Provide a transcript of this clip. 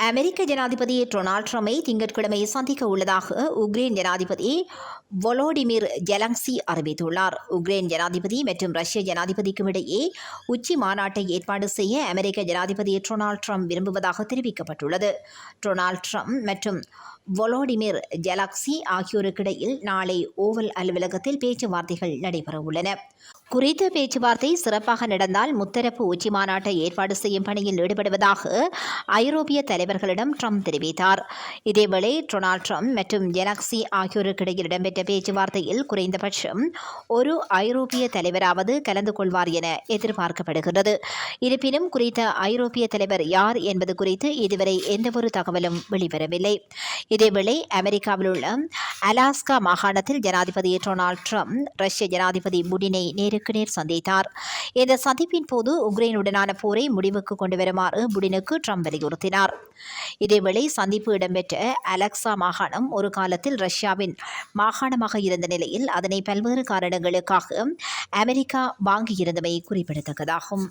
அமெரிக்க ஜனாதிபதி டொனால்ட் ட்ரம்பை திங்கட்கிழமை சந்திக்க உள்ளதாக உக்ரைன் ஜனாதிபதி வொலோடிமிர் ஜெலன்ஸ்கி அறிவித்துள்ளார். உக்ரைன் ஜனாதிபதி மற்றும் ரஷ்ய ஜனாதிபதிக்கும் இடையே உச்சி மாநாட்டை ஏற்பாடு செய்ய அமெரிக்க ஜனாதிபதி டொனால்ட் ட்ரம்ப் விரும்புவதாக தெரிவிக்கப்பட்டுள்ளது. டொனால்ட் ட்ரம்ப் மற்றும் வொலோடிமிர் ஜெலன்ஸ்கி ஆகியோருக்கிடையில் நாளை ஓவல் அலுவலகத்தில் பேச்சுவார்த்தைகள் நடைபெறவுள்ளன. குறித்த பேச்சுவார்த்தை சிறப்பாக நடந்தால் முத்தரப்பு உச்சி மாநாட்டை ஏற்பாடு செய்யும் பணியில் ஈடுபடுவதாக ஐரோப்பிய தலைவர்களிடம் ட்ரம்ப் தெரிவித்தார். இதேவேளை டொனால்ட் ட்ரம்ப் மற்றும் ஜெலன்ஸ்கி ஆகியோருக்கிடையில் இடம்பெற்ற பேச்சுவார்த்தையில் குறைந்தபட்சம் ஒரு ஐரோப்பிய தலைவராவது கலந்து கொள்வார் என எதிர்பார்க்கப்படுகிறது. இருப்பினும் குறித்த ஐரோப்பிய தலைவர் யார் என்பது குறித்து இதுவரை எந்தவொரு தகவலும் வெளிவரவில்லை. இதேவேளை அமெரிக்காவில் உள்ள அலாஸ்கா மாகாணத்தில் ஜனாதிபதி டொனால்ட் ட்ரம்ப் ரஷ்ய ஜனாதிபதி புடினை நேருக்கு நேர் சந்தித்தார். இந்த சந்திப்பின் போது உக்ரைனுடனான போரை முடிவுக்கு கொண்டு வருமாறு புடினுக்கு ட்ரம்ப் வலியுறுத்தினார். இதேவேளை சந்திப்பு இடம்பெற்ற அலாஸ்கா மாகாணம் ஒரு காலத்தில் ரஷ்யாவின் மாகாணமாக இருந்த நிலையில் அதனை பல்வேறு காரணங்களுக்காக அமெரிக்கா வாங்கியிருந்தமை குறிப்பிடத்தக்கதாகும்.